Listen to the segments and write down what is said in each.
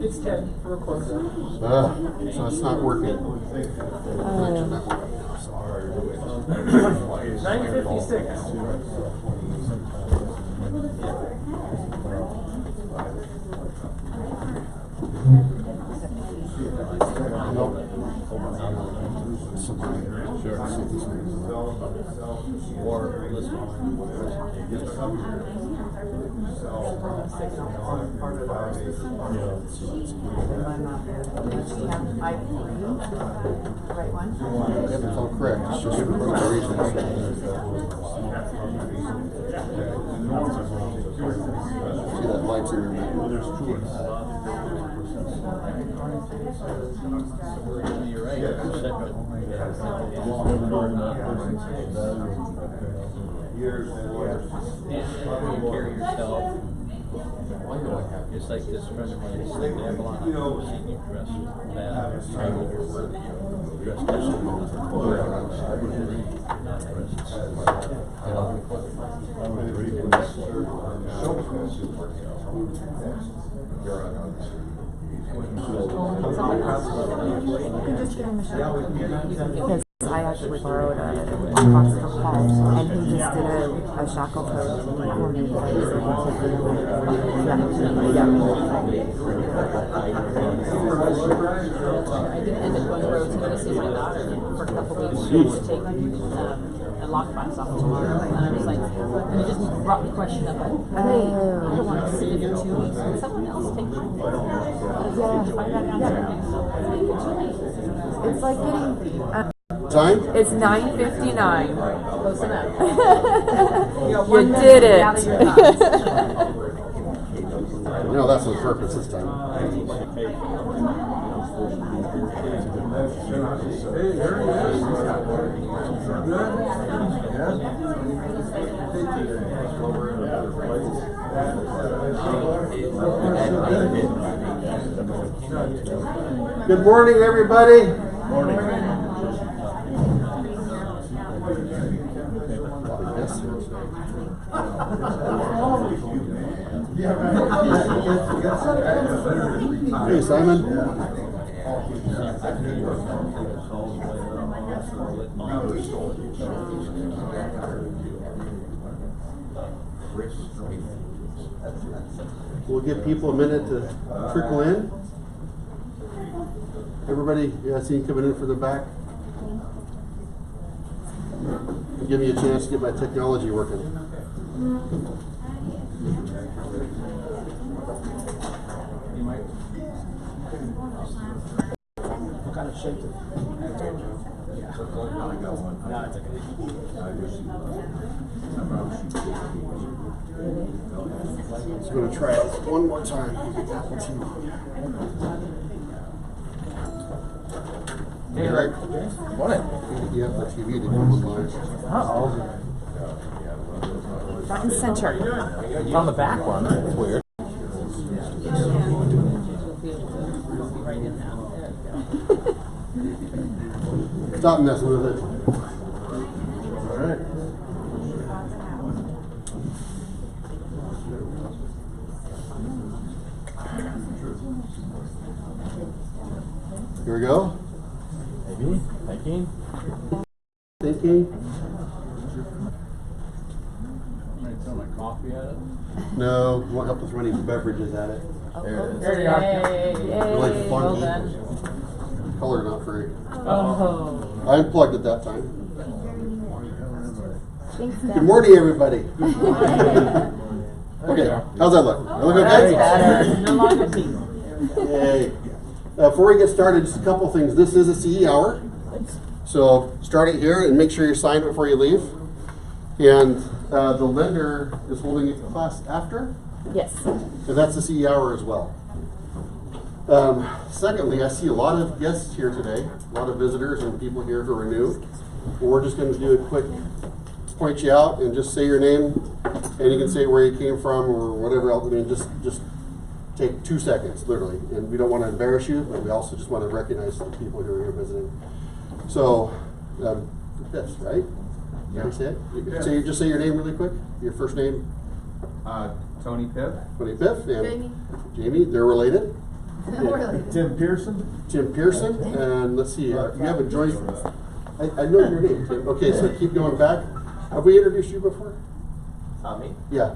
It's 10 for a quarter. So it's not working. Connection not working now, so. 9:56. Yep, it's all correct. It's just for the reasons. See that light's in your middle. You're right. Carry yourself. Just like this friend of mine, they have a lot of seen you dressed bad. Dressed Yes, I actually borrowed a box from Paul, and he just did a shackle code for me that I was able to do. I didn't end up going to Rosewood to see my daughter for a couple of weeks. She was taking a lockbox off tomorrow, and I was like, and it just brought the question up, hey, I don't want to sit in for 2 weeks. Can someone else take mine? It's like getting. Time? It's 9:59. Close enough. You did it. No, that's the purpose this time. Good morning, everybody. Morning. Hey, Simon. We'll give people a minute to trickle in. Everybody, I see you coming in from the back. Give me a chance to get my technology working. What kind of shape is it? Yeah. No, it's okay. I'm going to try it one more time. Apple TV. Hey, right? Morning. You have the TV to come online. Uh-oh. Front and center. It's on the back one. That's weird. Stop messing with it. All right. Here we go. Maybe. Thinking. Thinking. Throw my coffee at it. No, you won't help to throw any beverages at it. There you are. Really Well funky. done. Color not very. Oh. I unplugged it that time. Thanks, Good morning, everybody. Okay, how's that look? That look okay? Better. No longer teeth. Yay. Before we get started, just a couple things. This is a CE hour. So start it here and make sure you sign before you leave. And the lender is holding a class after. Yes. So that's the CE hour as well. Secondly, I see a lot of guests here today, a lot of visitors and people here who are new. We're just going to do a quick point you out and just say your name, and you can say where you came from or whatever else. I mean, just take 2 seconds, literally. And we don't want to embarrass you, but we also just want to recognize the people who are here visiting. So, this, right? Yeah. Can I say it? Just say your name really quick. Your first name. Tony Piff. Tony Piff and Jamie, they're related. Tim Pearson. Jim Pearson, and let's see, you haven't joined, I know your name, Tim. Okay, so keep going back. Have we introduced you before? Me? Yeah.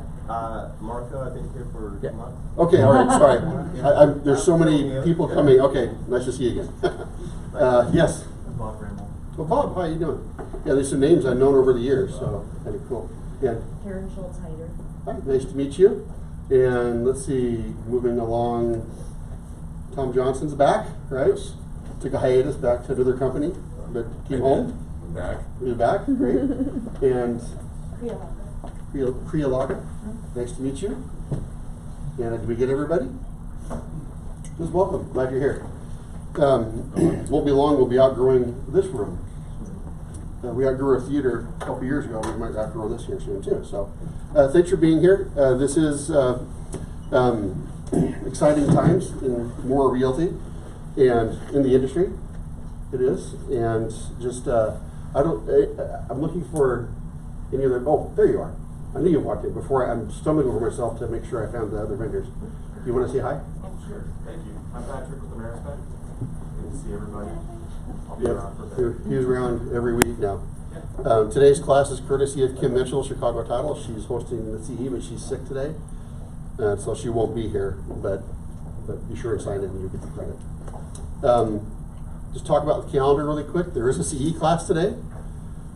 Marco, I've been here for a month. Okay, all right, sorry. There's so many people coming. Okay, nice to see you again. Yes. Bob Bramble. Well, Bob, how you doing? Yeah, there's some names I've known over the years, so kind of cool. Yeah. Karen Schultz-Heider. Hi, nice to meet you. And let's see, moving along, Tom Johnson's back, right? Took a hiatus back to another company, but came home. Back. You're back, great. And Priya Lager, nice to meet you. And did we get everybody? Just welcome, glad you're here. Won't be long, we'll be outgrowing this room. We outgrew our theater a couple years ago, we might outgrow this here soon too. So thanks for being here. This is exciting times in Mora Realty and in the industry. It is, and just I'm looking for any other. Oh, there you are. I knew you walked in before. I'm stumbling over myself to make sure I found the other vendors. You want to say hi? Oh, sure. Thank you. I'm Patrick with Amerispec. Good to see everybody. I'll be around for a bit. He's around every week now. Today's class is courtesy of Kim Mitchell, Chicago Title. She's hosting the CE, but she's sick today, so she won't be here. But be sure and sign in, and you get the credit. Just talk about the calendar really quick. There is a CE class today.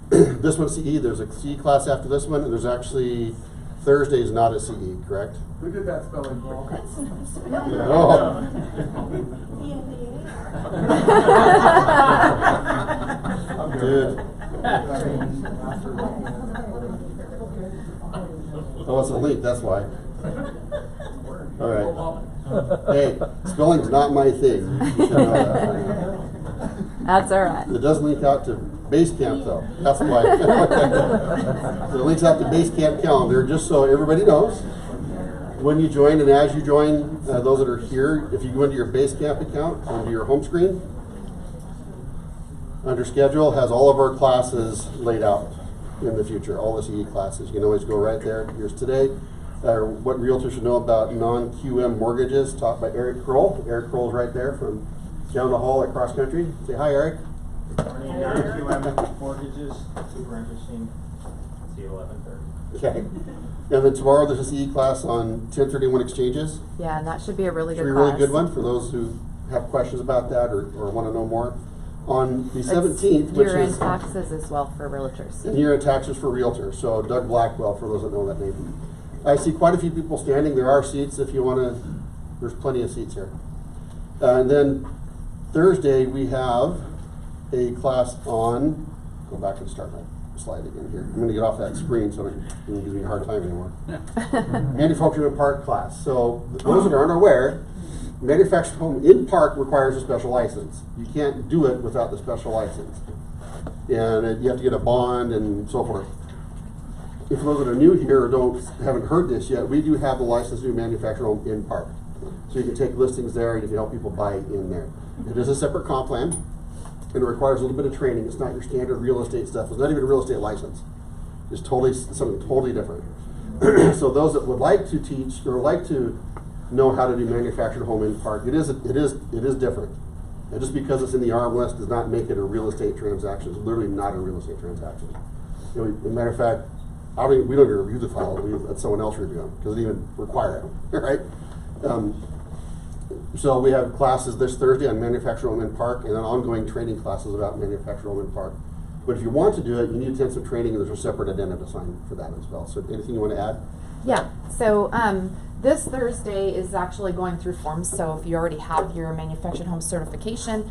This one's CE. There's a CE class after this one, and there's actually Thursday is not a CE, correct? Who did that spelling ball? Oh. Dude. Oh, it's a link, that's why. All right. Hey, spelling's not my thing. You should know that. That's all right. It does link out to Basecamp though. That's why. So it links out to Basecamp calendar, just so everybody knows. When you join and as you join, those that are here, if you go into your Basecamp account, onto your home screen, under schedule has all of our classes laid out in the future, all the CE classes. You can always go right there. Here's today. What realtors should know about non-QM mortgages, taught by Eric Kroll. Eric Kroll's right there from down the hall at Cross Country. Say hi, Eric. QM mortgages, super interesting. See you 11:30. Okay. And then tomorrow there's a CE class on 1031 exchanges. Yeah, and that should be a really Should good be a class. really good one for those who have questions about that or want to know more. On the It's 17th, which year-end is taxes as well for realtors. year-end taxes for realtors. So Doug Blackwell, for those that know that name. I see quite a few people standing. There are seats if you want to. There's plenty of seats here. And then Thursday we have a class on. Go back and start my slide again here. I'm going to get off that screen so it doesn't give me a hard time anymore. Manufactured home park class. So those that aren't aware, manufactured home in park requires a special license. You can't do it without the special license, and you have to get a bond and so forth. If those that are new here or haven't heard this yet, we do have the license to manufacture home in park. So you can take listings there and you can help people buy in there. It is a separate comp plan and it requires a little bit of training. It's not your standard real estate stuff. It's not even a real estate license. It's something totally different. So those that would like to teach or like to know how to do manufactured home in park, it is different. And just because it's in the arm list does not make it a real estate transaction. It's literally not a real estate transaction. As a matter of fact, we don't even review the file. We let someone else review them because it didn't even require it, right? So we have classes this Thursday on manufactured home in park, and then ongoing training classes about manufactured home in park. But if you want to do it, you need intensive training, and there's a separate addendum to sign for that as well. So anything you want to add? Yeah, so this Thursday is actually going through forms, so if you already have your manufactured home certification,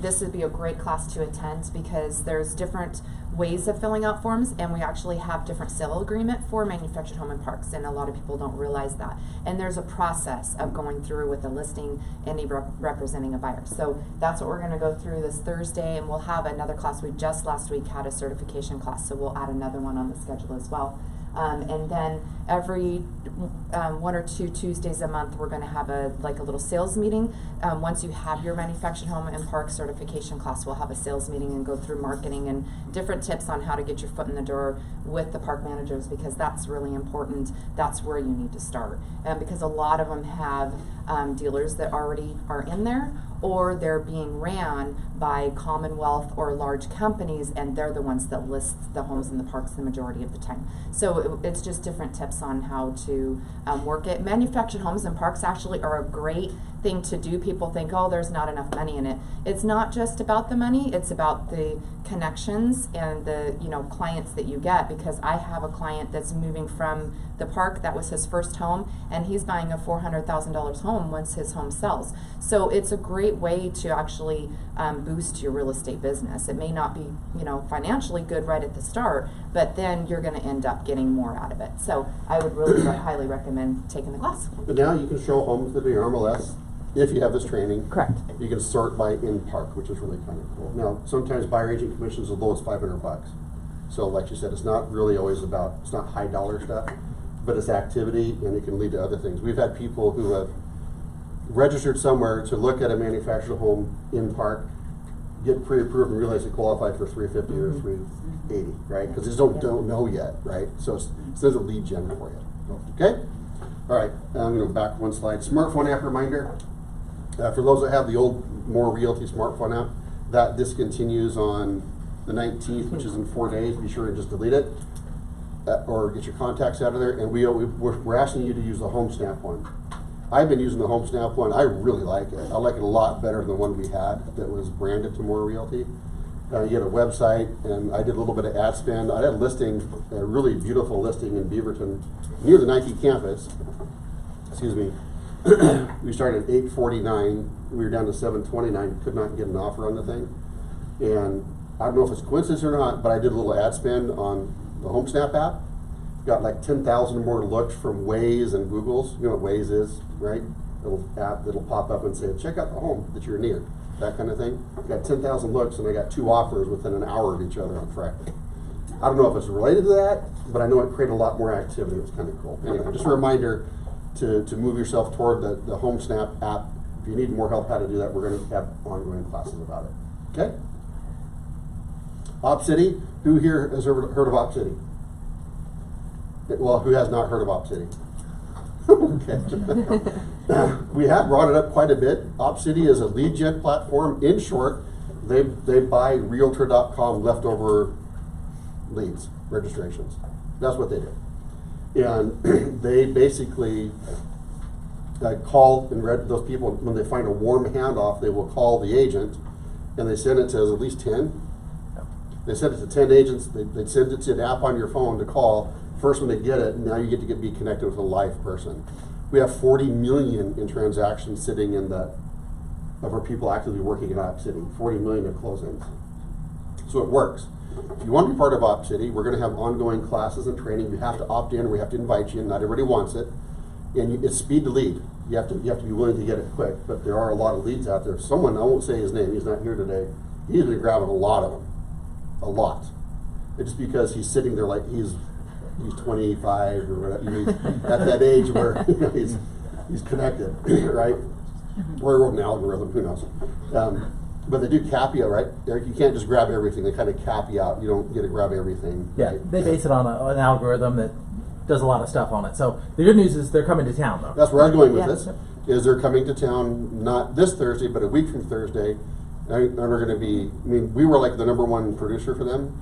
this would be a great class to attend because there's different ways of filling out forms, and we actually have different sale agreement for manufactured home and parks, and a lot of people don't realize that. And there's a process of going through with a listing and representing a buyer. So that's what we're going to go through this Thursday, and we'll have another class. We just last week had a certification class, so we'll add another one on the schedule as well. And then every 1 or 2 Tuesdays a month, we're gonna have a little sales meeting. Once you have your manufactured home and park certification class, we'll have a sales meeting and go through marketing and different tips on how to get your foot in the door with the park managers, because that's really important. That's where you need to start. Because a lot of them have dealers that already are in there, or they're being ran by Commonwealth or large companies, and they're the ones that list the homes in the parks the majority of the time. So it's just different tips on how to work it. Manufactured homes and parks actually are a great thing to do. People think, oh, there's not enough money in it. It's not just about the money, it's about the connections and the clients that you get, because I have a client that's moving from the park. That was his first home, and he's buying a $400,000 home once his home sells. So it's a great way to actually boost your real estate business. It may not be financially good right at the start, but then you're going to end up getting more out of it. So I would really highly recommend taking the class. But now you can show homes that are your MLS if you have this training. Correct. You can sort by in park, which is really kind of cool. Now, sometimes buyer agent commissions as low as $500. So like you said, it's not really always about, it's not high dollar stuff, but it's activity, and it can lead to other things. We've had people who have registered somewhere to look at a manufactured home in park, get pre-approved and realize they qualify for $350 or $380, right? Because they just don't know yet, right? So it's a lead gen for you. Okay? All right, I'm going to go back one slide. Smartphone app reminder. For those that have the old More Realty smartphone app, that discontinues on the 19th, which is in 4 days. Be sure to just delete it or get your contacts out of there. And we're asking you to use the HomeSnap one. I've been using the HomeSnap one. I really like it. I like it a lot better than the one we had that was branded to More Realty. You had a website, and I did a little bit of ad spend. I had a listing, a really beautiful listing in Beaverton near the Nike campus. Excuse me. We started at $849. We were down to $729. Could not get an offer on the thing. And I don't know if it's coincidence or not, but I did a little ad spend on the HomeSnap app. Got like 10,000 more looks from Waze and Google's. You know what Waze is, right? Little app that'll pop up and say, check out the home that you're near. That kind of thing. Got 10,000 looks, and I got 2 offers within an hour of each other on Friday. I don't know if it's related to that, but I know it created a lot more activity. It was kind of cool. Anyway, just a reminder to move yourself toward the HomeSnap app. If you need more help how to do that, we're going to have ongoing classes about it. Okay? OpCity. Who here has heard of OpCity? Well, who has not heard of OpCity? Okay. We have brought it up quite a bit. OpCity is a lead gen platform. In short, they buy Realtor.com leftover leads, registrations. That's what they do. And they basically call and read those people. When they find a warm handoff, they will call the agent, and they send it to at least 10. They send it to 10 agents. They send it to an app on your phone to call. First, when they get it, now you get to be connected with a live person. We have 40 million in transactions sitting in of our people actively working in OpCity. 40 million in closings. So it works. If you want to be part of OpCity, we're going to have ongoing classes and training. You have to opt in. We have to invite you. Not everybody wants it. And it's speed to lead. You have to be willing to get it quick. But there are a lot of leads out there. Someone, I won't say his name. He's not here today. He's been grabbing a lot of them. A lot. It's just because he's sitting there like he's 25 or whatever. He's at that age where he's connected, right? Or he wrote an algorithm, who knows? But they do cap you, right? You can't just grab everything. They kind of cap you out. You don't get to grab everything. Yeah, right? they base it on an algorithm that does a lot of stuff on it. So the good news is they're coming to town, though. That's where I'm going with Yeah. this. Is they're coming to town not this Thursday, but a week from Thursday. And we're going to be. I mean, we were like the #1 producer for them.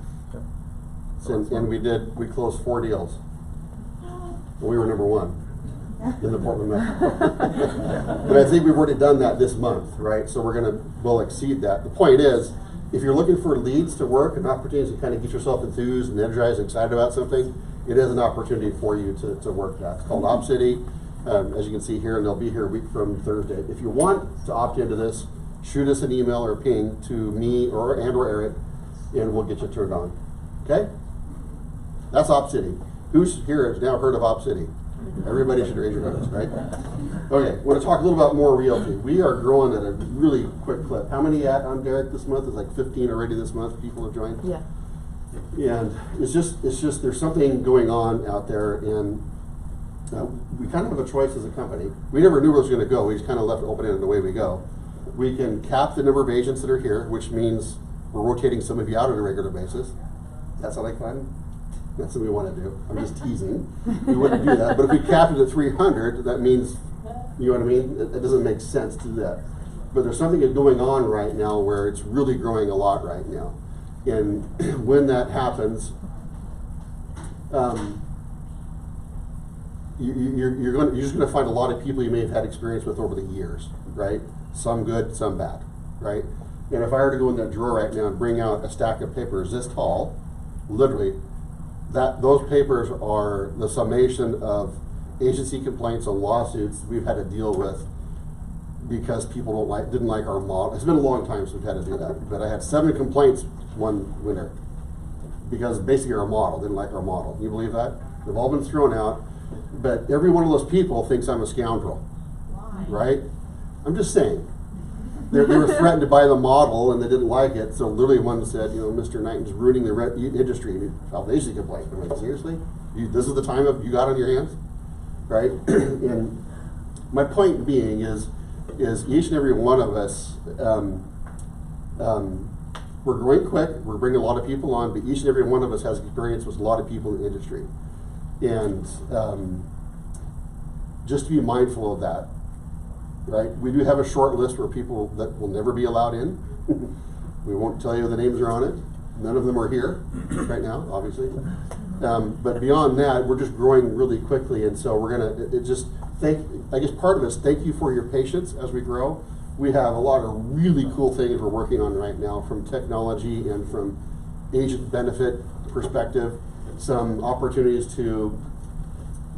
And we closed 4 deals. We were #1 in the Portland Metro. But I think we've already done that this month, right? So we'll exceed that. The point is, if you're looking for leads to work and opportunities to kind of get yourself enthused and energized and excited about something, it is an opportunity for you to work that. It's called OpCity, as you can see here, and they'll be here a week from Thursday. If you want to opt into this, shoot us an email or a ping to me or Eric, and we'll get you turned on. Okay? That's OpCity. Who's here has now heard of OpCity? Everybody should raise your hands, right? Okay, I want to talk a little about More Realty. We are growing at a really quick clip. How many on Derek this month? It's like 15 already this month. People have joined. Yeah. And it's just there's something going on out there, and we kind of have a choice as a company. We never knew where it was gonna go, we just kind of left it open-ended and away we go. We can cap the number of agents that are here, which means we're rotating some of you out on a regular basis. That's not like fun? That's what we wanna do. I'm just teasing. We wouldn't do that, but if we cap it at 300, that means, you know what I mean? It doesn't make sense to do that. But there's something going on right now where it's really growing a lot right now. And when that happens, you're just going to find a lot of people you may have had experience with over the years, right? Some good, some bad, right? And if I were to go in that drawer right now and bring out a stack of papers this tall, literally, those papers are the summation of agency complaints and lawsuits we've had to deal with because people didn't like our model. It's been a long time since we've had to do that, but I had 7 complaints one winter because basically our model didn't like our model. Can you believe that? They've all been thrown out, but every one of those people thinks I'm a scoundrel, right? I'm just saying. They were threatened to buy the model and they didn't like it, so literally one said, you know, Mr. Knighton's ruining the industry. And he filed an agency complaint. I'm like, seriously? This is the time you got on your hands? Right? And my point being is each and every one of us, we're growing quick, we're bringing a lot of people on, but each and every one of us has experience with a lot of people in the industry. And just to be mindful of that, right? We do have a short list for people that will never be allowed in. We won't tell you the names are on it. None of them are here right now, obviously. But beyond that, we're just growing really quickly, and so we're gonna, I guess part of this, thank you for your patience as we grow. We have a lot of really cool things we're working on right now from technology and from agent benefit perspective, some opportunities to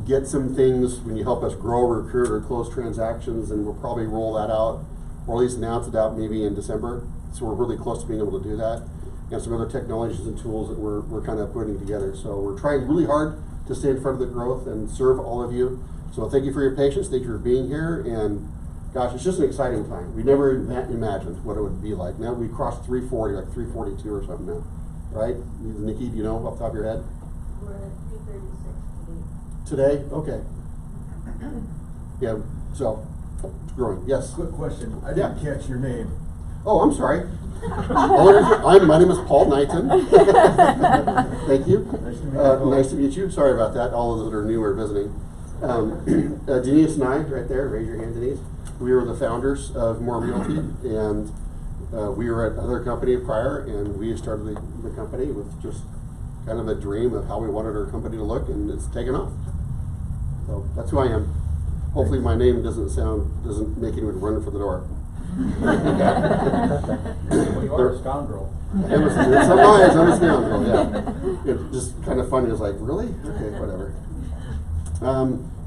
get some things when you help us grow, recruit, or close transactions, and we'll probably roll that out, or at least announce it out maybe in December. So we're really close to being able to do that. And some other technologies and tools that we're kind of putting together. So we're trying really hard to stay in front of the growth and serve all of you. So thank you for your patience, thank you for being here, and gosh, it's just an exciting time. We never imagined what it would be like. Now we crossed 340, like 342 or something now, right? Nikki, do you know off the top of your head? We're at 336 today. Okay. Yeah, so it's growing. Yes? Quick question. I didn't catch your name. Oh, I'm sorry. My name is Paul Knighton. Thank you. Nice to meet you. Nice to meet you. Sorry about that. All of those that are new or visiting. Denise and I, right there. Raise your hand, Denise. We were the founders of More Realty, and we were at another company prior, and we started the company with just kind of a dream of how we wanted our company to look, and it's taken off. So that's who I am. Hopefully, my name doesn't make anyone run for the door. Well, you are a scoundrel. In some eyes, I'm a scoundrel, yeah. It's just kind of funny. It's like, really? Okay, whatever.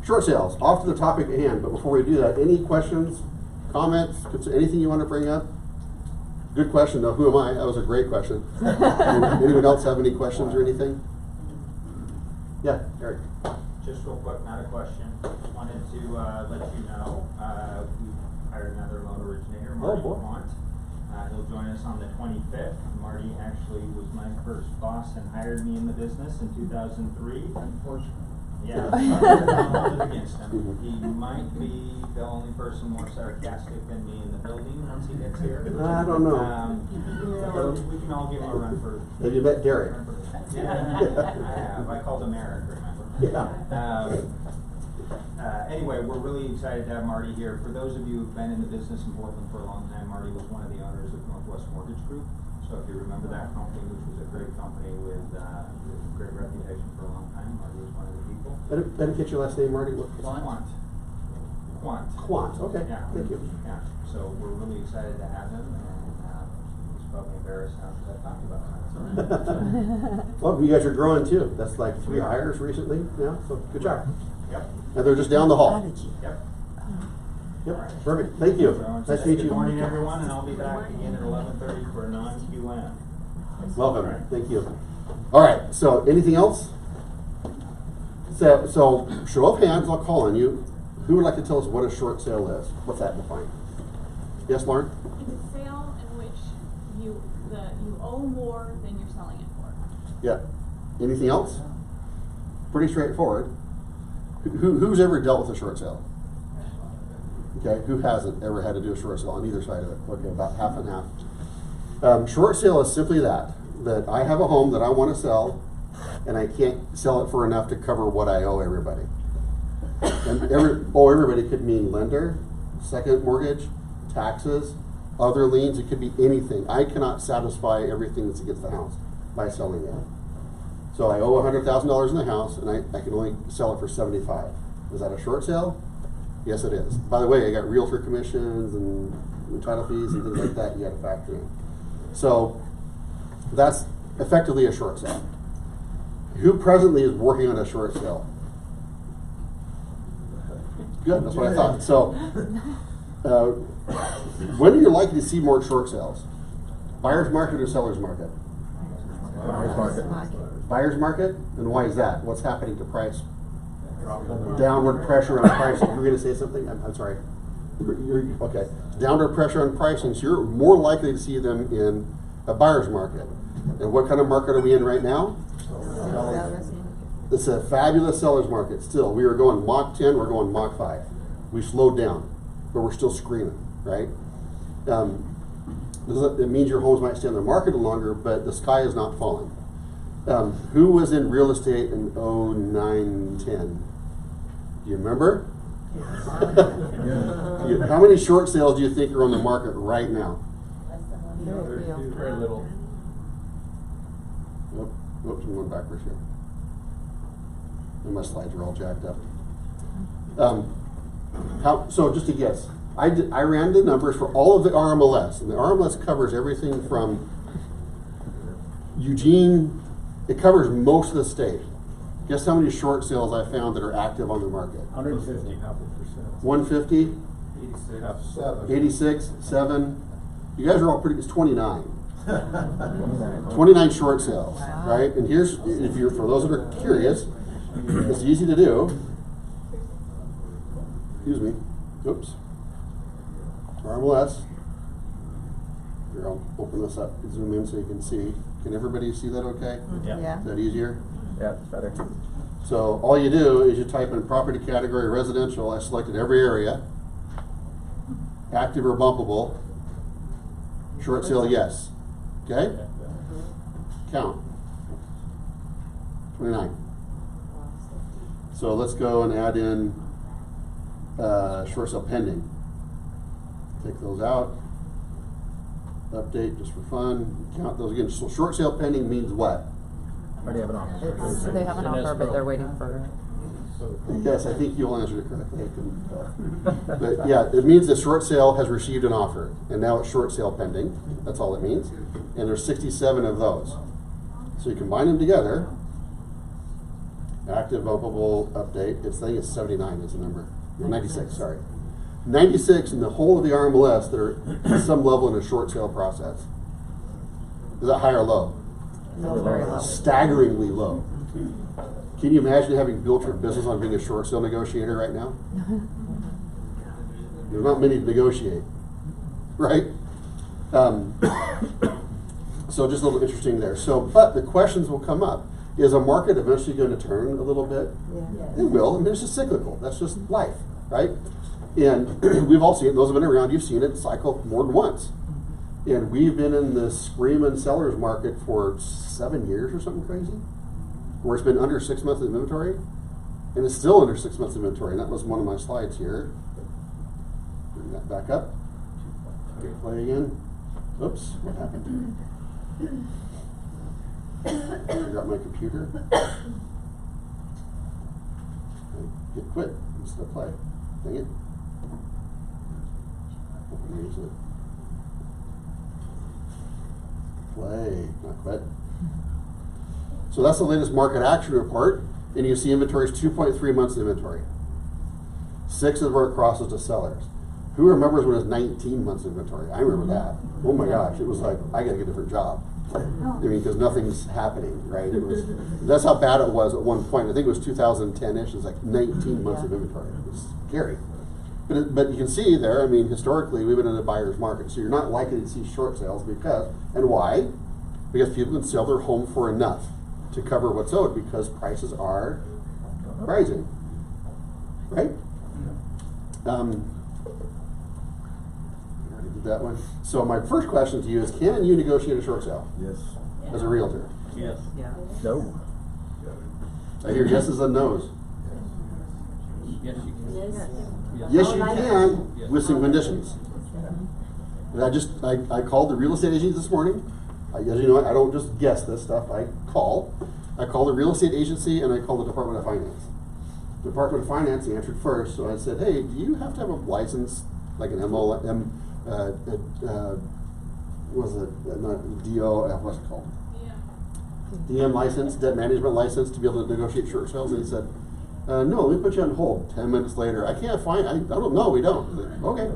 Short sales, off to the topic at hand, but before we do that, any questions, comments, anything you want to bring up? Good question, though. Who am I? That was a great question. Anyone else have any questions or anything? Yeah, Eric. Just real quick, not a question. Wanted to let you know, we hired another loan originator, Marty Quant. He'll join us on the 25th. Marty actually was my first boss and hired me in the business in 2003. Unfortunately. Yeah, I'm against him. He might be the only person more sarcastic than me in the building once he gets here. I don't know. We can all give him a run for. Have you met Derek? Yeah, I have. I called him Eric, remember? Yeah. Anyway, we're really excited to have Marty here. For those of you who've been in the business in Portland for a long time, Marty was one of the owners of Northwest Mortgage Group. So if you remember that company, which was a great company with great reputation for a long time, Marty was one of the people. I didn't get your last name, Marty. Quant. Quant, okay. Yeah. Thank you. Yeah. So we're really excited to have him, and he's probably embarrassed now because I talked about him. Well, you guys are growing too. That's like 3 hires recently now, so good job. Yep. And they're just down the hall. Yep. Yep, perfect. Thank you. So Nice to meet Good you. morning, everyone, and I'll be back again at 11:30 for a non-QM. Welcome. Thank you. All right. So, anything else? So show of hands. I'll call on you. Who would like to tell us what a short sale is? What's that defined? Yes, Lauren. It's a sale in which you owe more than you're selling it for. Yeah. Anything else? Pretty straightforward. Who's ever dealt with a short sale? Okay, who hasn't ever had to do a short sale on either side of it? Okay, about half and half. Short sale is simply that I have a home that I want to sell, and I can't sell it for enough to cover what I owe everybody. And everybody could mean lender, second mortgage, taxes, other liens. It could be anything. I cannot satisfy everything that's against the house by selling it. So I owe $100,000 in the house, and I can only sell it for $75,000. Is that a short sale? Yes, it is. By the way, I got realtor commissions and title fees and things like that you got to factor in. So that's effectively a short sale. Who presently is working on a short sale? Good, that's what I thought. So, when are you likely to see more short sales? Buyer's market or seller's market? Buyer's market. Buyer's market? And why is that? What's happening to price? Downward pressure on pricing. You're going to say something? I'm sorry. Okay. Downward pressure on pricing. So you're more likely to see them in a buyer's market. And what kind of market are we in right now? It's a fabulous seller's market still. We were going Mach 10, we're going Mach 5. We slowed down, but we're still screaming, right? It means your homes might stay on the market longer, but the sky is not falling. Who was in real estate in 09, 10? Do you remember? How many short sales do you think are on the market right now? Very little. Whoops, I'm going backwards here. And my slides are all jacked up. So just a guess. I ran the numbers for all of the RMLS, and the RMLS covers everything from Eugene. It covers most of the state. Guess how many short sales I found that are active on the market? 150. 150? 86, 7. You guys are all pretty, it's 29. 29 short sales, right? And here's, for those that are curious, it's easy to do. Excuse me. Oops. RMLS. Here, I'll open this up, zoom in so you can see. Can everybody see that okay? Yeah. Is that easier? Yeah, it's better. So all you do is you type in property category residential. I selected every area. Active or bumpable. Short sale, yes. Okay? Count. 29. So let's go and add in short sale pending. Take those out. Update just for fun. Count those again. So short sale pending means what? Already have an offer. They have an offer, but they're waiting for. Yes, I think you'll answer it correctly. I couldn't tell. But yeah, it means the short sale has received an offer, and now it's short sale pending. That's all it means. And there's 67 of those. So you combine them together. Active, bumpable, update. Its thing is 79 is the number. 96, sorry. 96 in the whole of the RMLS that are at some level in a short sale process. Is that high or low? No, very low. Staggeringly low. Can you imagine having built your business on being a short sale negotiator right now? There's not many to negotiate, right? So just a little interesting there. So, but the questions will come up. Is a market eventually going to turn a little bit? Yeah. It will. I mean, it's just cyclical. That's just life, right? And we've all seen it. Those have been around. You've seen it cycle more than once. And we've been in the screaming seller's market for 7 years or something crazy, where it's been under 6 months of inventory, and it's still under 6 months of inventory. And that was one of my slides here. Bring that back up. Hit play again. Oops, what happened? I got my computer. Hit quit instead of play. Dang it. Open it. Play, not quit. So that's the latest market action report, and you see inventory is 2.3 months of inventory. 6 of where it crosses to sellers. Who remembers when it was 19 months of inventory? I remember that. Oh my gosh, it was like, I gotta get a different job. I mean, because nothing's happening, right? It was, that's how bad it was at one point. I think it was 2010-ish. It was like 19 months of inventory. It was scary. But you can see there, I mean, historically, we've been in a buyer's market. So you're not likely to see short sales because, and why? Because people can sell their home for enough to cover what's owed because prices are rising. right? I already did that one. So my first question to you is, can you negotiate a short sale Yes. as a realtor? Yes. Yeah. No. I hear yeses and nos. Yes, you can. Yes, you can, with some conditions. And I called the real estate agent this morning. As you know, I don't just guess this stuff, I call. I called the real estate agency and I called the Department of Finance. The Department of Finance answered first, so I said, hey, do you have to have a license, like an what was it, not DO, what's it called? DM license, debt management license to be able to negotiate short sales? And he said, no, let me put you on hold. 10 minutes later, I can't find, I don't know, we don't. I said, okay.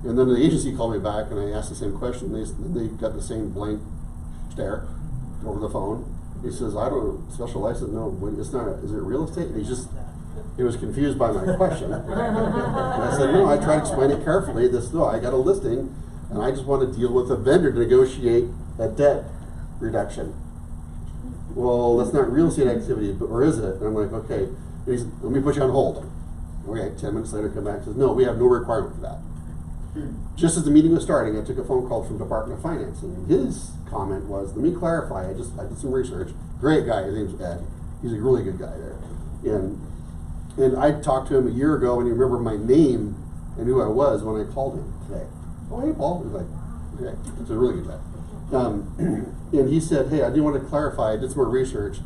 And then the agency called me back and I asked the same question. They got the same blank stare over the phone. He says, I don't, special license, no, it's not, is it real estate? And he was confused by my question. And I said, no, I tried to explain it carefully. I got a listing and I just want to deal with a vendor to negotiate a debt reduction. Well, that's not real estate activity, or is it? And I'm like, okay. And he said, let me put you on hold. Okay, 10 minutes later, come back and says, no, we have no requirement for that. Just as the meeting was starting, I took a phone call from Department of Finance, and his comment was, let me clarify, I did some research. Great guy, his name's Ed. He's a really good guy there. And I talked to him a year ago, and he remembered my name and who I was when I called him today. Oh, hey, Paul. He was like, okay, it's a really good guy. And he said, hey, I do want to clarify, I did some more research.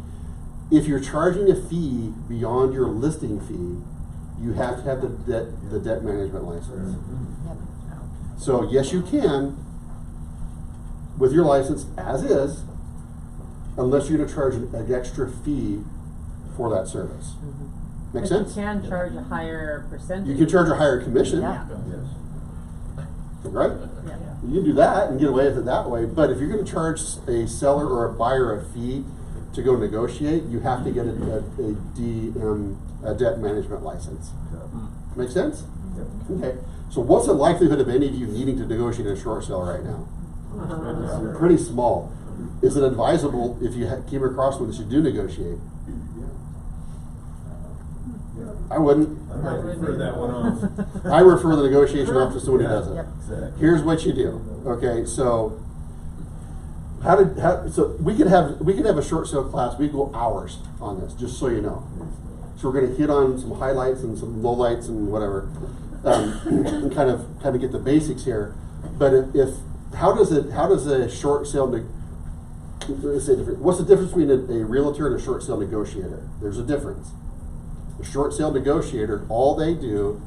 If you're charging a fee beyond your listing fee, you have to have the debt management license. So yes, you can, with your license as is, unless you're going to charge an extra fee for that service. Make But sense? You can charge a higher percentage. You can charge a higher commission, Yeah. right? Yeah. You can do that and get away with it that way, but if you're going to charge a seller or a buyer a fee to go negotiate, you have to get a debt management license. Make sense? Okay. So what's the likelihood of any of you needing to negotiate a short sale right now? Pretty small. Is it advisable if you came across one that you do negotiate? I wouldn't. I refer that one off. I refer the negotiation off to someone who does it. Yep. Exactly. Here's what you do. Okay, so so we could have a short sale class. We go hours on this, just so you know. So we're going to hit on some highlights and some lowlights and whatever, and kind of get the basics here. But how does a short sale what's the difference between a realtor and a short sale negotiator? There's a difference. A short sale negotiator, all they do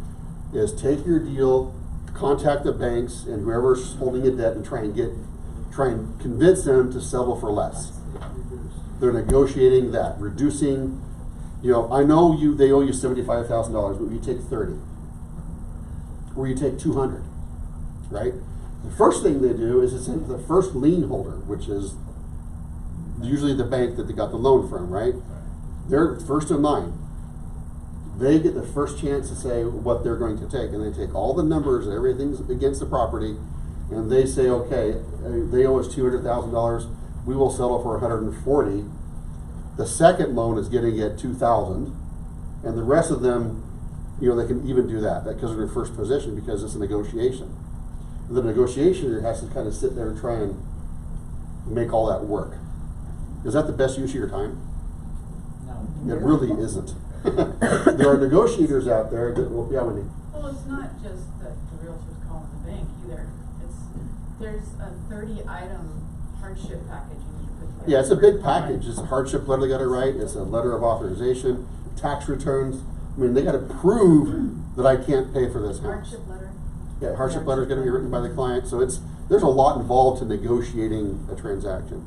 is take your deal, contact the banks and whoever's holding a debt and try and convince them to settle for less. They're negotiating that, reducing, I know they owe you $75,000, but you take 30. Or you take 200, right? The first thing they do is it's the first lien holder, which is usually the bank that they got the loan from, right? They're first in line. They get the first chance to say what they're going to take, and they take all the numbers, everything's against the property, and they say, okay, they owe us $200,000, we will settle for $140,000. The second loan is getting at $2,000, and the rest of them, they can even do that because they're in first position because it's a negotiation. The negotiator has to kind of sit there and try and make all that work. Is that the best use of your time? No. It really isn't. There are negotiators out there that will, yeah, Wendy. Well, it's not just that the realtor's calling the bank either. There's a 30-item hardship package you need to put together. Yeah, it's a big package. It's a hardship letter they got to write. It's a letter of authorization, tax returns. I mean, they got to prove that I can't pay for this house. Hardship letter. Yeah, hardship letter is going to be written by the client. So there's a lot involved to negotiating a transaction.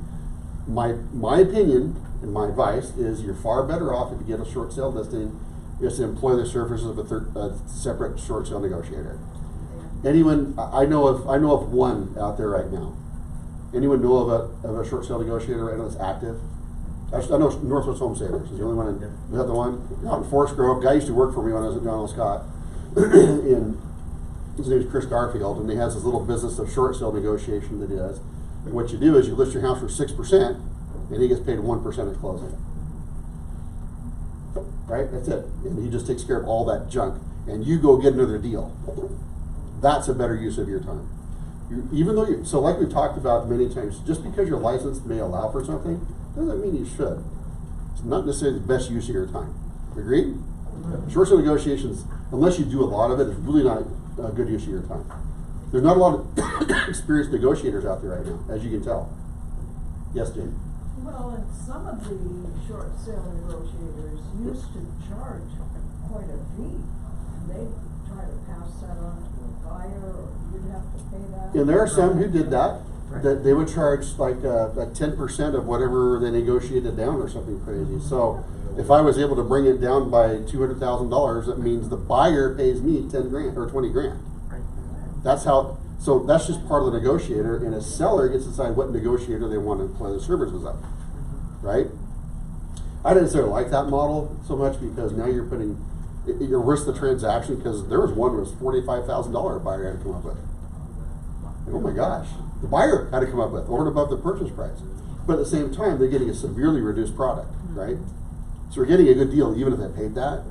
My opinion and my advice is you're far better off if you get a short sale listing is to employ the services of a separate short sale negotiator. Anyone, I know of one out there right now. Anyone know of a short sale negotiator right now that's active? I know Northwest Home Savers is the only one. Is that the one? Out in Forest Grove. Guy used to work for me when I was at John L. Scott. And his name is Chris Garfield, and he has this little business of short sale negotiation that he does. And what you do is you list your house for 6%, and he gets paid 1% at closing. right? That's it. And he just takes care of all that junk, and you go get another deal. That's a better use of your time. Even though so like we've talked about many times, just because your license may allow for something, doesn't mean you should. It's not necessarily the best use of your time. Agreed? Short sale negotiations, unless you do a lot of it, is really not a good use of your time. There's not a lot of experienced negotiators out there right now, as you can tell. Yes, Jane? Well, and some of the short sale negotiators used to charge quite a fee. They try to pass that on to the buyer, or you'd have to pay that. And there are some who did that, that they would charge like 10% of whatever they negotiated down or something crazy. So if I was able to bring it down by $200,000, that means the buyer pays me 10 grand or 20 grand. That's how, so that's just part of the negotiator, and a seller gets to decide what negotiator they want to employ the services of, right? I didn't necessarily like that model so much because now you're putting, you risk the transaction, because there was one that was $45,000 buyer had to come up with. And oh my gosh, the buyer had to come up with over and above the purchase price. But at the same time, they're getting a severely reduced product, right? So we're getting a good deal even if they paid that.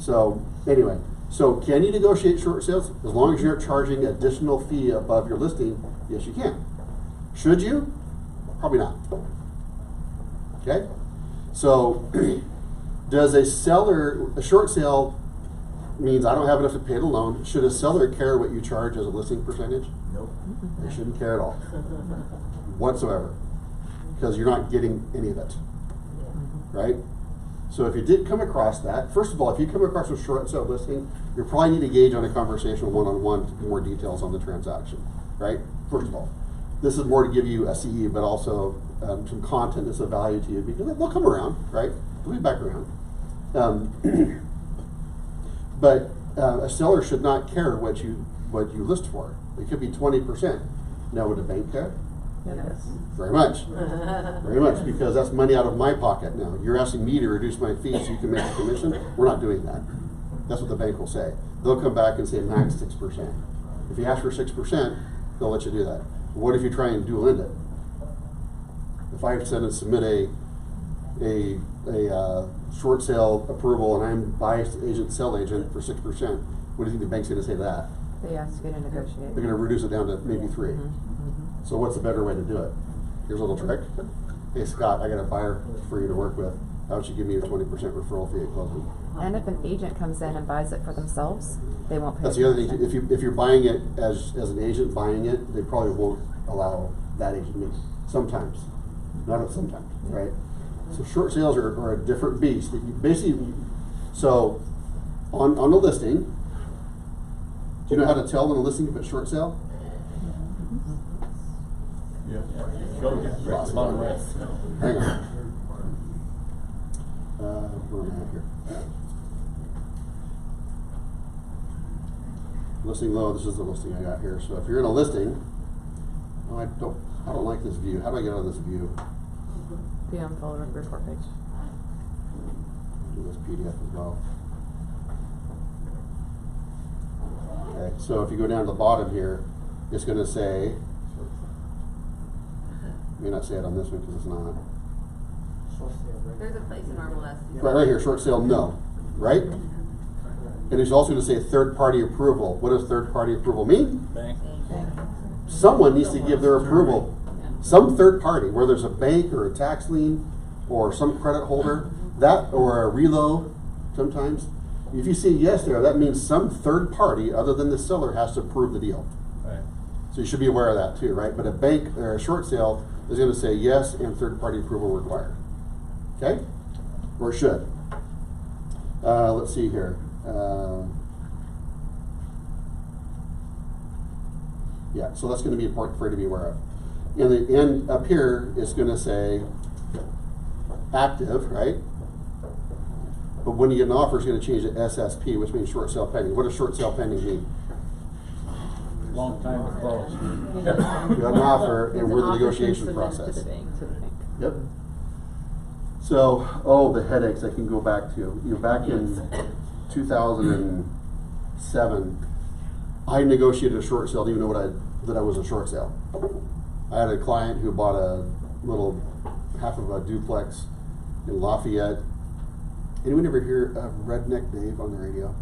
So anyway, so can you negotiate short sales? As long as you're not charging additional fee above your listing, yes you can. Should you? Probably not. Okay? So does a seller, a short sale means I don't have enough to pay the loan. Should a seller care what you charge as a listing percentage? Nope. They shouldn't care at all, whatsoever, because you're not getting any of it, right? So if you did come across that, first of all, if you come across a short sale listing, you probably need to engage on a conversation one-on-one, more details on the transaction, right? First of all, this is more to give you a CE, but also some content that's of value to you, because they'll come around, right? They'll be back around. But a seller should not care what you list for. It could be 20%. Now, would the bank care? Yes. Very much. Very much, because that's money out of my pocket now. You're asking me to reduce my fee so you can make a commission. We're not doing that. That's what the bank will say. They'll come back and say max 6%. If you ask for 6%, they'll let you do that. What if you try and dual end it? If I submit a short sale approval and I'm biased agent, sell agent for 6%, what do you think the bank's going to say to that? They ask you to negotiate. They're going to reduce it down to maybe 3. So what's the better way to do it? Here's a little trick. Hey Scott, I got a buyer for you to work with. How about you give me your 20% referral fee at closing? And if an agent comes in and buys it for themselves, they won't pay. That's the other thing. If you're buying it as an agent buying it, they probably won't allow that agent to. Sometimes, not sometimes, right? So short sales are a different beast. Basically, so on the listing, do you know how to tell when a listing if it's short sale? Yeah. Bottom right. Hang on. Where am I at here? Listing low, this is the listing I got here. So if you're in a listing, oh, I don't like this view. How do I get out of this view? Be on full report page. Do this PDF as well. Okay, so if you go down to the bottom here, it's going to say, may not say it on this one because it's not. There's a place in RMLS. Right here, short sale, no, right? And it's also going to say third party approval. What does third party approval mean? Bank. Someone needs to give their approval. Some third party, whether there's a bank or a tax lien or some credit holder, that or a relo sometimes. If you say yes there, that means some third party other than the seller has to approve the deal. Right. So you should be aware of that too, right? But a bank or a short sale is going to say yes and third party approval required. Okay? Or should. Let's see here. Yeah, so that's going to be important for you to be aware of. And the end up here is going to say active, right? But when you get an offer, it's going to change to SSP, which means short sale pending. What does short sale pending mean? Long time to close. You got an offer, and we're the negotiation process. To the bank. Yep. So, the headaches I can go back to. Back in 2007, I negotiated a short sale, didn't even know that I was a short sale. I had a client who bought a little half of a duplex in Lafayette, Anyone ever hear of Redneck Dave on the radio?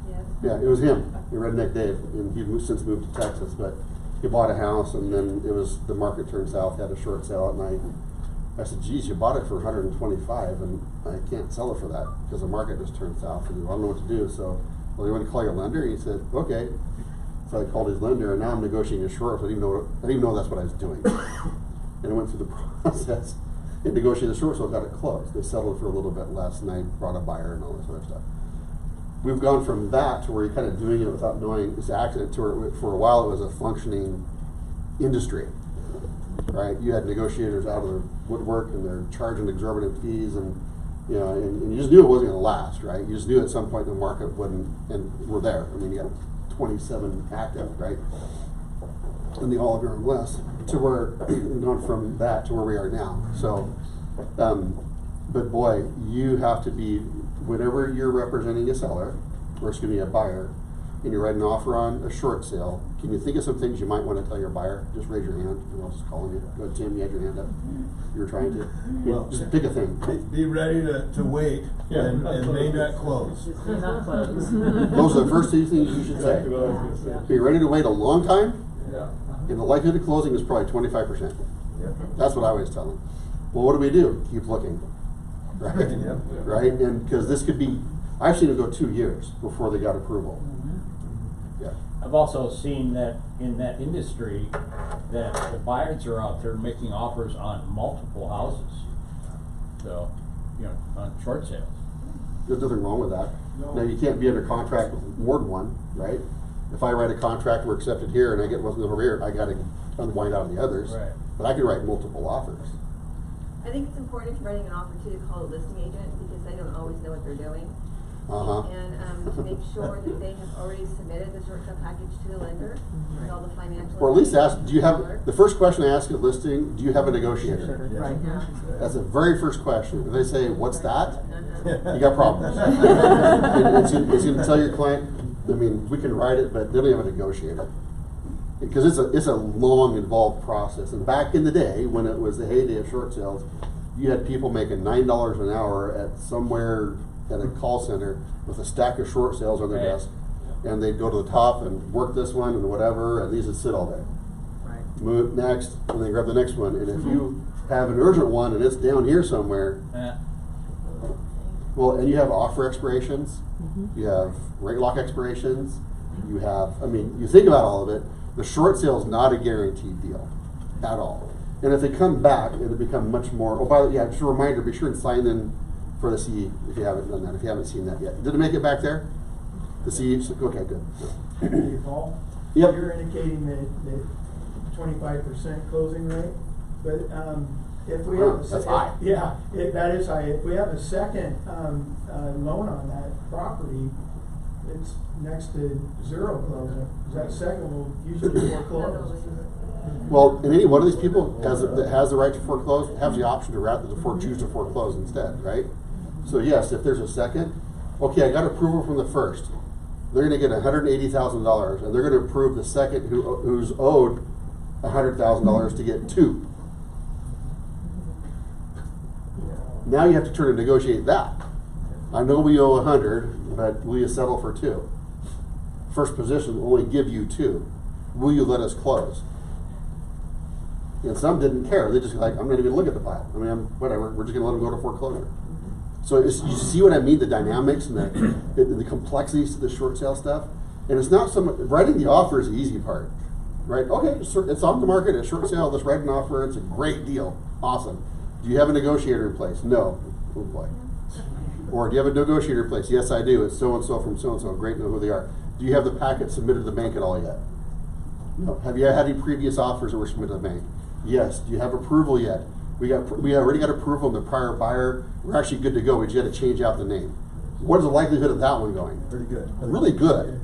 Yes. Yeah, it was him, Redneck Dave, and he'd since moved to Texas, but he bought a house and then the market turned south, had a short sale at night. I said, geez, you bought it for 125 and I can't sell it for that because the market just turned south and I don't know what to do. So, well, you want to call your lender? He said, okay. So I called his lender and now I'm negotiating a short, so I didn't even know that's what I was doing. And I went through the process and negotiated the short, so I got it closed. They settled for a little bit less and I brought a buyer and all that sort of stuff. We've gone from that to where you're kind of doing it without knowing it's accident to where for a while it was a functioning industry, right? You had negotiators out of the woodwork and they're charging exorbitant fees and you just knew it wasn't going to last, right? You just knew at some point the market wouldn't, and we're there. I mean, you got 27 active, right? And they all grown less to where we've gone from that to where we are now. So, but boy, you have to be, whenever you're representing a seller, or excuse me, a buyer, and you're writing an offer on a short sale, can you think of some things you might want to tell your buyer? Just raise your hand, and I'll just call on you. Go ahead, Tim, you had your hand up. You were trying to. Well, just pick a thing. Be ready to wait and may not close. May not close. Those are the first two things you should say. Be ready to wait a long time, Yeah. and the likelihood of closing is probably 25%. Yeah. That's what I always tell them. Well, what do? Keep looking. Right? Yeah. Right? And because this could be, I've seen it go 2 years before they got approval. Yeah. I've also seen that in that industry, that the buyers are out there making offers on multiple houses. So, on short sales. There's nothing wrong with that. Now, you can't be under contract with more than one, right? If I write a contract, we're accepted here, and I get one over here, I gotta unwind out of the others. Right. But I can write multiple offers. I think it's important if you're writing an offer too to call a listing agent because they don't always know what they're doing. Uh-huh. And to make sure that they have already submitted the short sale package to the lender with all the financial. Or at least ask, do you have, information. the first question I ask at listing, do you have a negotiator? Right. That's the very first question. If they say, what's that? Uh-huh. You got problems. And it's gonna tell your client, I mean, we can write it, but they don't have a negotiator. Because it's a long, involved process. And back in the day, when it was the heyday of short sales, you had people making $9 an hour at somewhere at a call center with a stack of short sales on their Right. desk. And they'd go to the top and work this one and whatever, and these would sit all day. Right. Move next, and then grab the next one. And if you have an urgent one and it's down here somewhere, well, and you have offer expirations, you have rate lock expirations, you have, I mean, you think about all of it, the short sale is not a guaranteed deal at all. And if they come back, it'll become much more, oh, by the way, just a reminder, be sure and sign in for the CE if you haven't done that, if you haven't seen that yet. Did it make it back there? The CE? Okay, good. Hey, Paul? Yep. You're indicating that 25% closing rate, but if we Wow, have a that's high. Yeah, that is high. If we have a second loan on that property, it's next to zero closing. That second will usually foreclose. Well, and any one of these people that has the right to foreclose has the option to rather choose to foreclose instead, right? So yes, if there's a second, okay, I got approval from the first. They're going to get $180,000, and they're going to approve the second who's owed $100,000 to get two. Now you have to turn and negotiate that. I know we owe 100, but will you settle for two? First position will only give you two. Will you let us close? And some didn't care. They just like, I'm not even gonna look at the file. I mean, whatever. We're just gonna let them go to foreclosure. So you see what I mean? The dynamics and the complexities to the short sale stuff. And it's not so much writing the offer is the easy part, right? Okay, it's on the market. It's short sale. Let's write an offer. It's a great deal. Awesome. Do you have a negotiator in place? No. Oh boy. Or do you have a negotiator in place? Yes, I do. It's so and so from so and so. Great, know who they are. Do you have the packet submitted to the bank at all yet? No. Have you had any previous offers that were submitted to the bank? Yes. Do you have approval yet? We already got approval from the prior buyer. We're actually good to go. We just got to change out the name. What is the likelihood of that one going? Pretty good. Really good.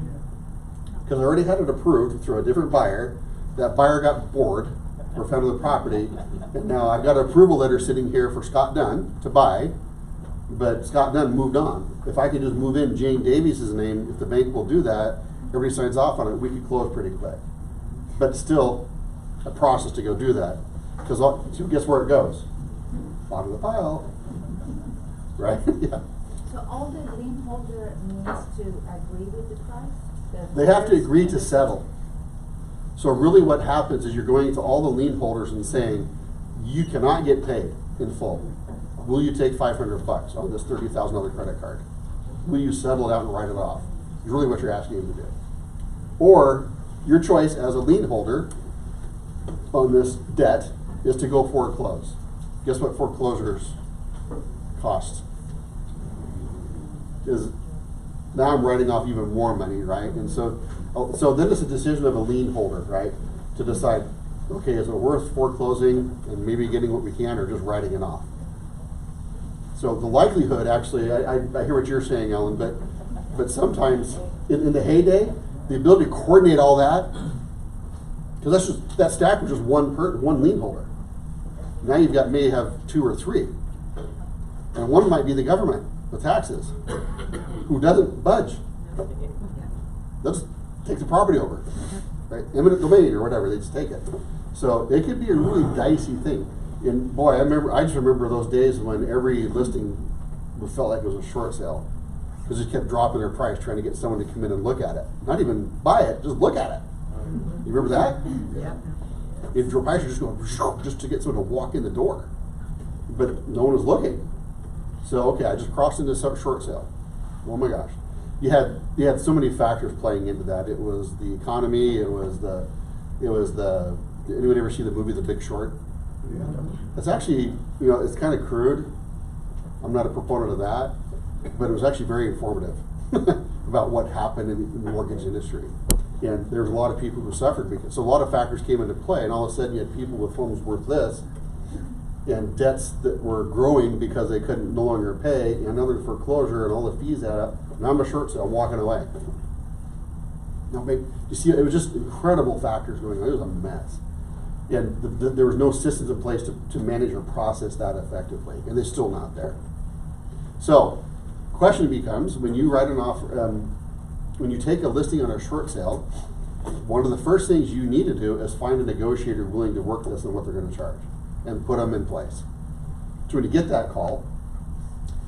Because I already had it approved through a different buyer. That buyer got bored or found the property. And now I've got an approval letter sitting here for Scott Dunn to buy, but Scott Dunn moved on. If I could just move in Jane Davies' name, if the bank will do that, everybody signs off on it, we could close pretty quick. But still, a process to go do that. Because guess where it goes? Bottom of the pile. right? Yeah. So all the lien holder needs to agree with the price? They have to agree to settle. So really what happens is you're going to all the lien holders and saying, you cannot get paid in full. Will you take $500 on this $30,000 credit card? Will you settle it out and write it off? Is really what you're asking them to do. Or your choice as a lien holder on this debt is to go foreclose. Guess what foreclosures cost? Is now I'm writing off even more money, right? And so then it's a decision of a lien holder, right? To decide, okay, is it worth foreclosing and maybe getting what we can, or just writing it off? So the likelihood, actually, I hear what you're saying, Ellen, but sometimes in the heyday, the ability to coordinate all that, because that stack was just one lien holder. Now you've got may have 2 or 3, and one might be the government with taxes, who doesn't budge. They'll just take the property over, right? Eminent domain or whatever, they just take it. So it could be a really dicey thing. And boy, I just remember those days when every listing felt like it was a short sale, because it kept dropping their price, trying to get someone to come in and look at it. Not even buy it, just look at it. You remember that? Yeah. If your price was just going just to get someone to walk in the door, but no one was looking. So okay, I just crossed into short sale. Oh my gosh, you had so many factors playing into that. It was the economy. It was the. Did anyone ever see the movie The Big Short? Yeah. It's actually, it's kind of crude. I'm not a proponent of that, but it was actually very informative about what happened in the mortgage industry. And there was a lot of people who suffered because, so a lot of factors came into play, and all of a sudden you had people with homes worth this, and debts that were growing because they couldn't no longer pay, and another foreclosure, and all the fees add up. And I'm a short sale, I'm walking away. Now, you see, it was just incredible factors going on. It was a mess. And there was no systems in place to manage or process that effectively, and they're still not there. So, question becomes, when you write an offer, when you take a listing on a short sale, one of the first things you need to do is find a negotiator willing to work this and what they're going to charge, and put them in place. So when you get that call,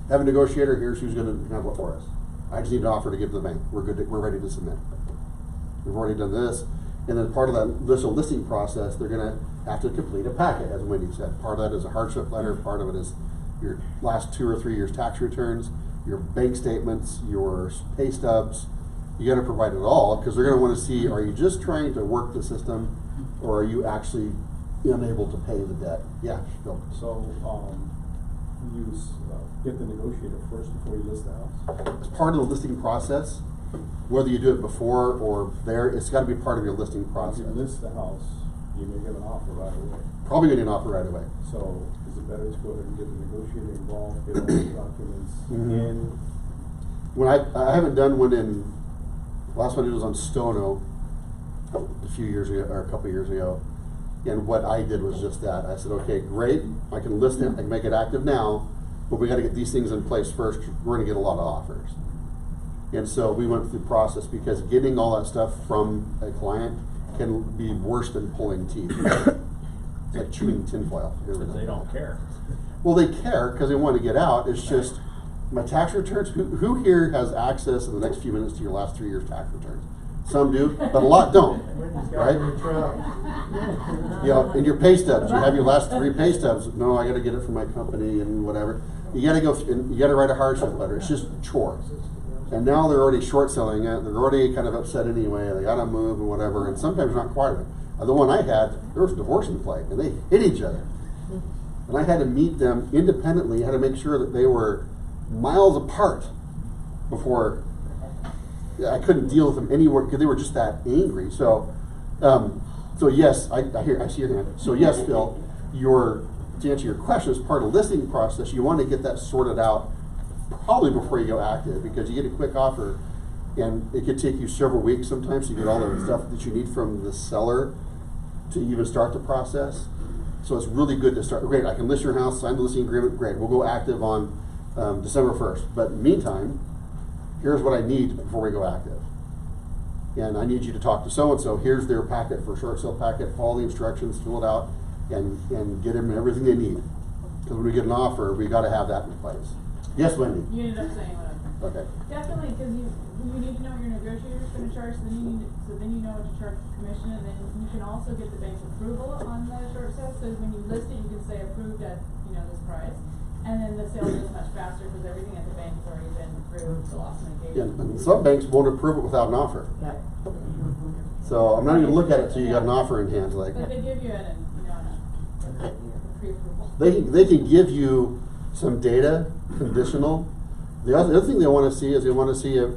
have a negotiator, here's who's going to handle it for us. I just need an offer to give to the bank. We're good. We're ready to submit. We've already done this. And then part of that initial listing process, they're going to have to complete a packet, as Wendy said. Part of that is a hardship letter. Part of it is your last 2 or 3 years tax returns, your bank statements, your pay stubs. You got to provide it all, because they're going to want to see, are you just trying to work the system, or are you actually unable to pay the debt? Yeah, Bill. So, you get the negotiator first before you list the house? It's part of the listing process. Whether you do it before or there, it's got to be part of your listing If process. you list the house, you may get an offer right away. Probably getting an offer right away. So, is it better to go ahead and get the negotiator involved, get all the documents in? When I haven't done one in, last one I did was on Stono a few years ago, or a couple of years ago. And what I did was just that. I said, okay, great, I can list it, I can make it active now, but we got to get these things in place first. We're going to get a lot of offers. And so we went through the process, because getting all that stuff from a client can be worse than pulling teeth. It's like chewing tinfoil. Because they don't care. Well, they care because they want to get out. It's just my tax returns. Who here has access in the next few minutes to your last 3 years' tax returns? Some do, but a lot don't, right? And your pay stubs. You have your last 3 pay stubs. No, I got to get it from my company and whatever. You got to go and you got to write a hardship letter. It's just chores. And now they're already short selling it. They're already kind of upset anyway. They got to move and whatever. And sometimes not quite right. The one I had, there was a divorce in play, and they hit each other. And I had to meet them independently. I had to make sure that they were miles apart before I couldn't deal with them anywhere, because they were just that angry. So, so yes, I see your hand. So yes, Phil, to answer your question, as part of the listing process, you want to get that sorted out probably before you go active, because you get a quick offer, and it could take you several weeks sometimes to get all the stuff that you need from the seller to even start the process. So it's really good to start. Great, I can list your house, sign the listing agreement. Great, we'll go active on December 1st. But in the meantime, here's what I need before we go active. And I need you to talk to so-and-so. Here's their packet for short sale packet. Follow the instructions, fill it out, and get them everything they need. Because when we get an offer, we got to have that in place. Yes, Wendy? You ended up saying what Okay. Definitely, because you need to know what your negotiator's gonna charge, so then you know what to charge the commission, and then you can also get the bank's approval on the short sale, so when you list it, you can say approved at, this price. And then the sale goes much faster, because everything at the bank has already been through the loss Yeah, mitigation. and some banks won't approve it without an offer. So I'm not even gonna look at it till you got an offer in hand, like. But they give you a pre-approval. They can give you some data, conditional. The other thing they wanna see is they wanna see a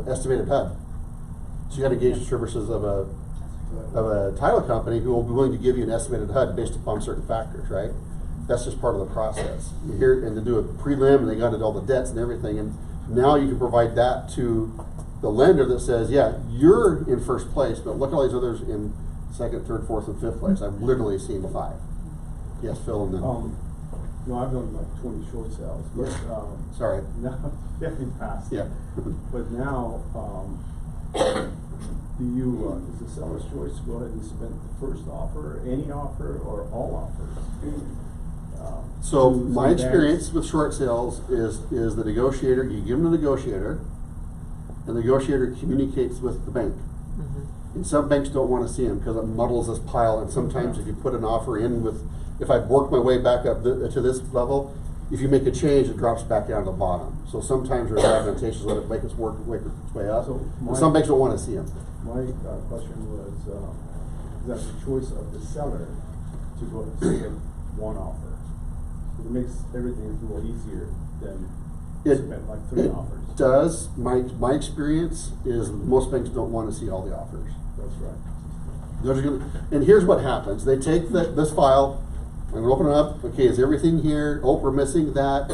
estimated HUD. So you gotta gauge the services of a title company who will be willing to give you an estimated HUD based upon certain factors, right? That's just part of the process. You hear, and to do a prelim, and they got all the debts and everything, and now you can provide that to the lender that says, yeah, you're in first place, but look at all these others in second, third, fourth, and fifth place. I've literally seen 5. Yes, Phil, and then. I've done like 20 short sales, but, Sorry. now, definitely passed. Yeah. But now, do you, is the seller's choice to go ahead and submit the first offer, any offer, or all offers? So to my some experience banks? with short sales is the negotiator, you give them the negotiator, and the negotiator communicates with the bank. And some banks don't wanna see them because it muddles this pile, and sometimes if you put an offer in with, if I work my way back up to this level, if you make a change, it drops back down to the bottom. So sometimes there's advantageous to let it make its work its way up, So and some banks don't wanna see them. My question was, is that the choice of the seller to go ahead and submit one offer? It makes everything a little easier than submit like 3 offers. It does. My experience is most banks don't wanna see all the offers. That's right. They're just gonna, and here's what happens. They take this file, I'm gonna open it up, okay, is everything here? Oh, we're missing that.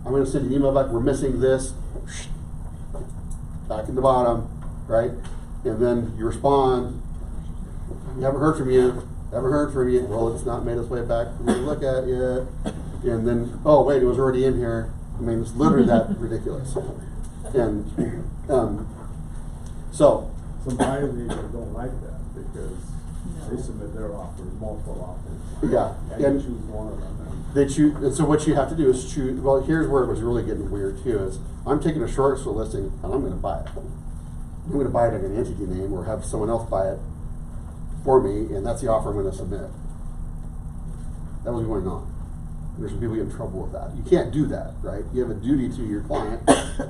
I'm gonna send an email back, we're missing this. Back in the bottom, right? And then you respond, we haven't heard from you, well, it's not made its way back for me to look at yet. And then, oh, wait, it was already in here. I mean, it's literally that ridiculous. And, so. Some buyers even don't like that because they submit their offers, multiple offers. Yeah, And and you choose one of them. they choose, and so what you have to do is choose, well, here's where it was really getting weird too, is I'm taking a short sale listing and I'm gonna buy it. I'm gonna buy it in an entity name or have someone else buy it for me, and that's the offer I'm gonna submit. That was going on. There's some people getting in trouble with that. You can't do that, right? You have a duty to your client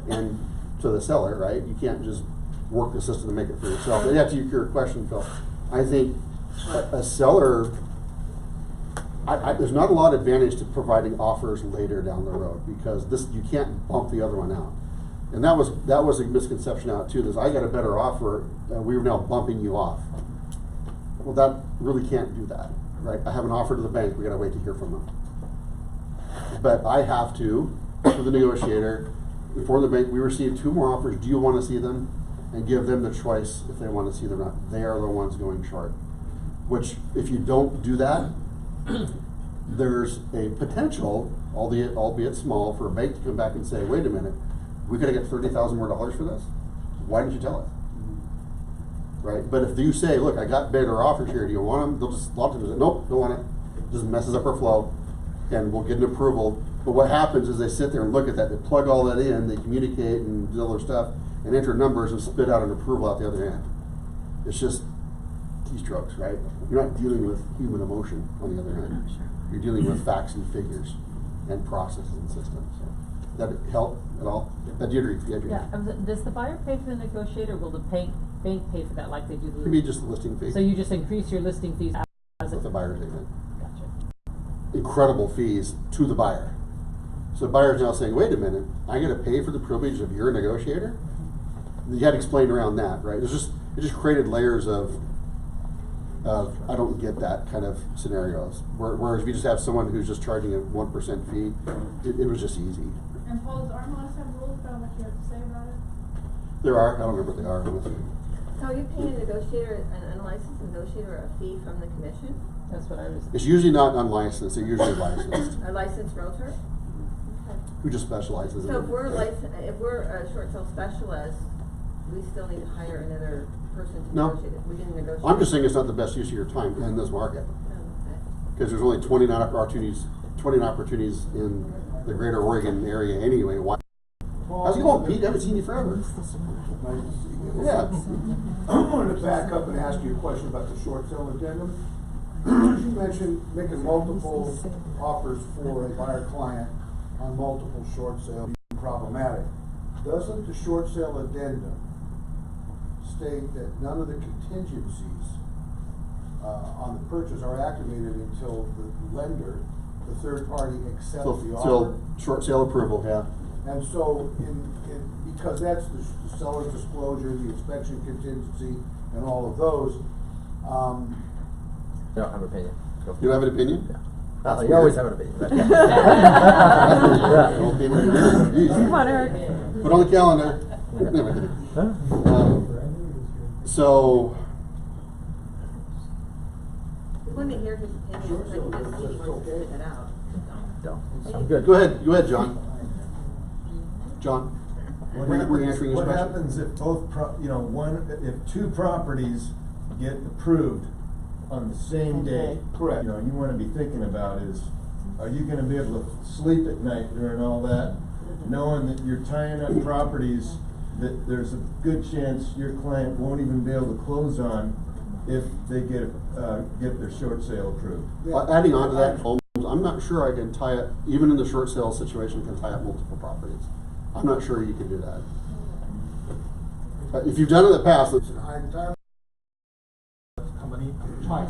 and to the seller, right? You can't just work the system to make it for yourself. And to your question, Phil, I think a seller, there's not a lot of advantage to providing offers later down the road because you can't bump the other one out. And that was a misconception out too, is I got a better offer, we were now bumping you off. Well, that really can't do that, right? I have an offer to the bank, we gotta wait to hear from them. But I have to, for the negotiator, before the bank, we receive 2 more offers, do you wanna see them? And give them the choice if they wanna see them or not. They are the ones going short. Which, if you don't do that, there's a potential, albeit small, for a bank to come back and say, wait a minute, we could get $30,000 more for this? Why didn't you tell us? Right, but if you say, look, I got better offers here, do you want them? They'll just, a lot of times, say, nope, don't want it. Just messes up our flow, and we'll get an approval. But what happens is they sit there and look at that, they plug all that in, they communicate and do all their stuff, and enter numbers and spit out an approval out the other end. It's just keystrokes, right? You're not dealing with human emotion on the other end. You're dealing with facts and figures and processes and systems. So, that help at all? Do you agree? Yeah, does the buyer pay for the negotiator, or will the bank pay for that like they do the? Maybe just the listing fee. So you just increase your listing fees as With the buyer's agent. Gotcha. Incredible fees to the buyer. So the buyer's now saying, wait a minute, I gotta pay for the privilege of your negotiator? You had to explain around that, right? It just created layers of I don't get that kind of scenarios. Whereas if you just have someone who's just charging a 1% fee, it was just easy. And Paul, does RMLS have rules about what you have to say about it? There are, I don't remember what they are. Honestly. So are you paying a negotiator, an unlicensed negotiator, a fee from the commission? That's what I was. It's usually not unlicensed, they're usually licensed. A licensed realtor? Who just specializes in So it. if we're a short sale specialist, we still need to hire another person to No. negotiate it? We didn't negotiate? I'm just saying it's not the best use of your time in this market. Oh, okay. Because there's only 29 opportunities in the greater Oregon area anyway. Why? How's it going, Pete? I haven't seen you forever. Nice to see you. Yeah. I wanted to back up and ask you a question about the short sale addendum. You mentioned making multiple offers for a buyer client on multiple short sales being problematic. Doesn't the short sale addendum state that none of the contingencies on the purchase are activated until the lender, the third party, accepts the offer? Till short sale approval, yeah. And so, because that's the seller's disclosure, the inspection contingency, and all of those, I don't have an opinion. Go. You have an opinion? Yeah. That's You weird. always have an opinion. No opinion. Come on, Eric. Put on the calendar. No, I'm kidding. So, We want to hear his opinion, so I can just see if he wants to spit it out. No, I'm good. go ahead, John. John, we're answering his What question. happens if if two properties get approved on the same day? Correct. You wanna be thinking about is, are you gonna be able to sleep at night during all that, knowing that you're tying up properties that there's a good chance your client won't even be able to close on if they get their short sale approved? Adding on to that, I'm not sure I can tie it, even in the short sale situation, can tie up multiple properties. I'm not sure you can do that. If you've done it in the past, Company twice.